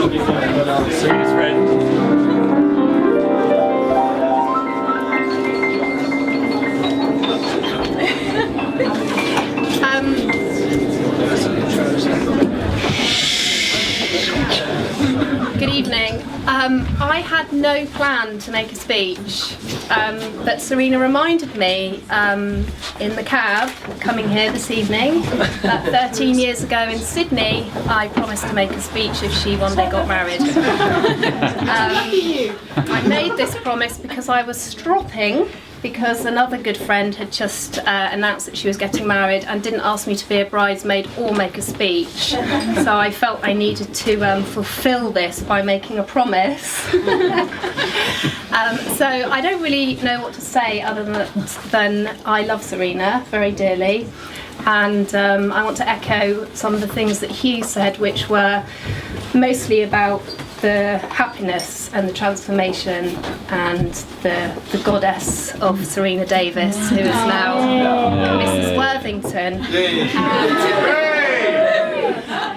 Serena's friend. Good evening. I had no plan to make a speech, but Serena reminded me in the cab coming here this evening that 13 years ago in Sydney I promised to make a speech if she one day got married. I made this promise because I was stropping because another good friend had just announced that she was getting married and didn't ask me to be a bridesmaid or make a speech. So I felt I needed to fulfill this by making a promise. So I don't really know what to say other than I love Serena very dearly. And I want to echo some of the things that Hugh said, which were mostly about the happiness and the transformation and the goddess of Serena Davis, who is now Mrs. Worthington.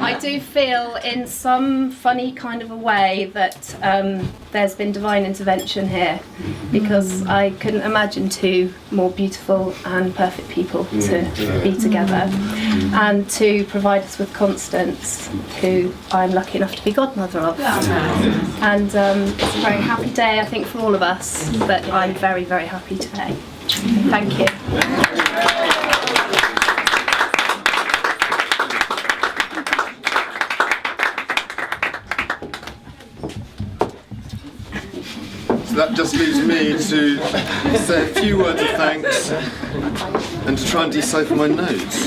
I do feel in some funny kind of a way that there's been divine intervention here, because I couldn't imagine two more beautiful and perfect people to be together and to provide us with Constance, who I'm lucky enough to be godmother of. And it's a very happy day, I think, for all of us, but I'm very, very happy today. Thank you. That just leaves me to say a few words of thanks and to try and decipher my notes.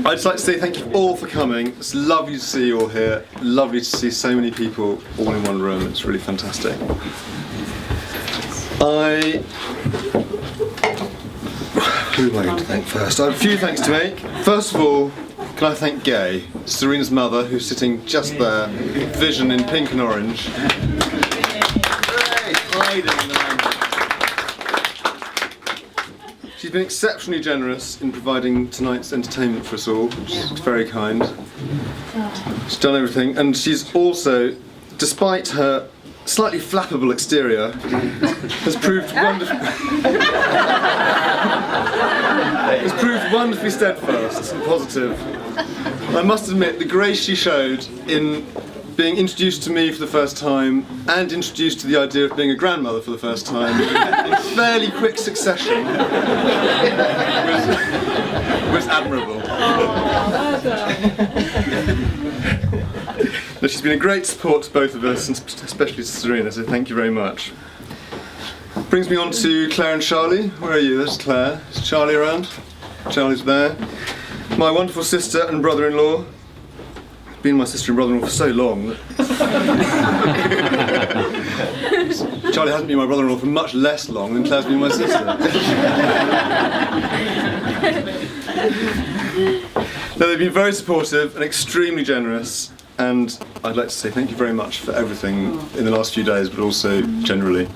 I'd just like to say thank you all for coming. It's lovely to see you all here. Lovely to see so many people all in one room. It's really fantastic. Who am I going to thank first? I have a few thanks to make. First of all, can I thank Gay, Serena's mother, who's sitting just there, vision in pink and orange. Hiding in the lamp. She's been exceptionally generous in providing tonight's entertainment for us all, which is very kind. She's done everything, and she's also, despite her slightly flappable exterior, has proved wonderfully steadfast and positive. I must admit, the grace she showed in being introduced to me for the first time and introduced to the idea of being a grandmother for the first time in fairly quick succession was admirable. But she's been a great support to both of us, and especially to Serena, so thank you very much. Brings me on to Claire and Charlie. Where are you? There's Claire. Is Charlie around? Charlie's there. My wonderful sister and brother-in-law. Been my sister and brother-in-law for so long that Charlie hasn't been my brother-in-law for much less long than Claire's been my sister. No, they've been very supportive and extremely generous, and I'd like to say thank you very much for everything in the last few days, but also generally.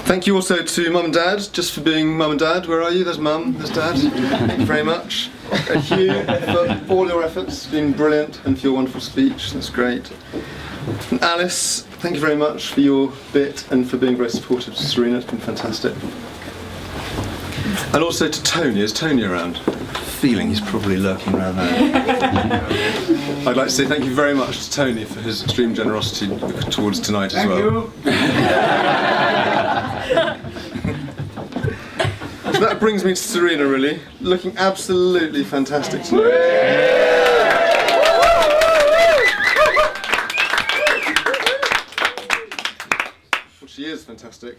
Thank you also to Mum and Dad, just for being Mum and Dad. Where are you? There's Mum, there's Dad. Thank you very much. Hugh, for all your efforts. It's been brilliant, and for your wonderful speech. That's great. And Alice, thank you very much for your bit and for being very supportive to Serena. It's been fantastic. And also to Tony. Is Tony around? Feeling he's probably lurking around there. I'd like to say thank you very much to Tony for his extreme generosity towards tonight as well. So that brings me to Serena, really. Looking absolutely fantastic tonight. Well, she is fantastic.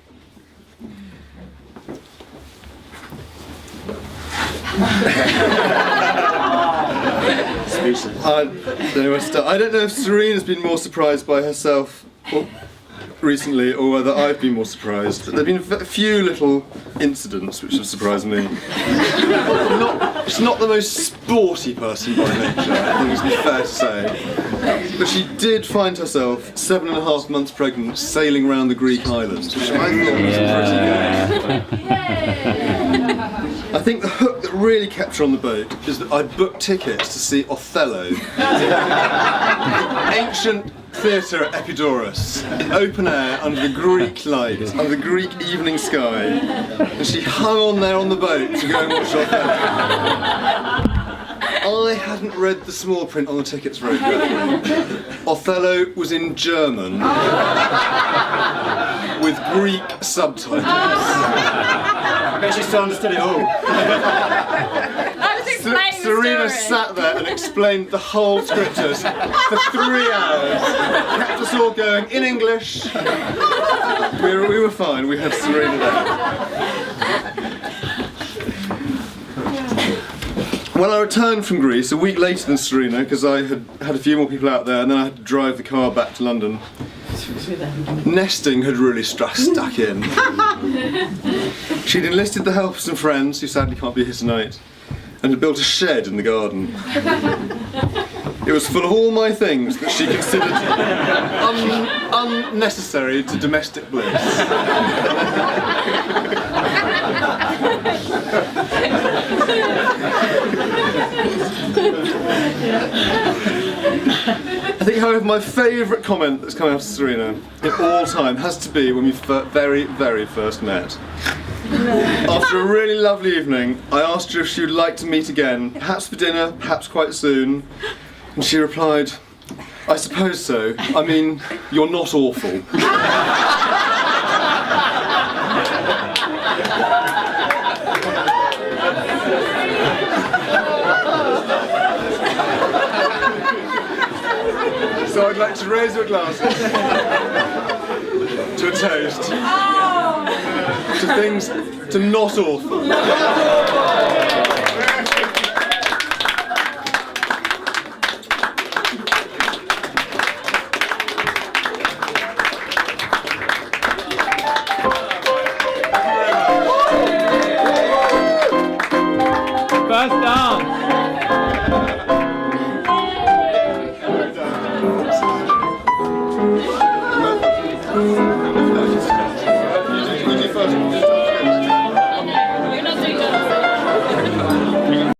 I don't know if Serena's been more surprised by herself recently, or whether I've been more surprised. But there have been a few little incidents which have surprised me. She's not the most sporty person by nature, I think it's fair to say. But she did find herself 7.5 months pregnant sailing around the Greek islands, which I thought was pretty good. I think the hook that really kept her on the boat is that I booked tickets to see Othello, ancient theatre at Epidaurus, open air under the Greek light, under the Greek evening sky, and she hung on there on the boat to go and watch Othello. I hadn't read the small print on the tickets very carefully. Othello was in German with Greek subtitles. I bet she still understood it all. Serena sat there and explained the whole script to us for 3 hours. Kept us all going in English. We were fine. We had Serena there. When I returned from Greece, a week later than Serena, because I had a few more people out there, and then I had to drive the car back to London, nesting had really stuck in. She'd enlisted the help of some friends, who sadly can't be here tonight, and had built a shed in the garden. It was full of all my things that she considered unnecessary to domestic bliss. I think, however, my favourite comment that's come out of Serena in all time has to be when we very, very first met. After a really lovely evening, I asked her if she would like to meet again, perhaps for dinner, perhaps quite soon, and she replied, "I suppose so. I mean, you're not awful." So I'd like to raise your glasses to a toast to things, to not awful.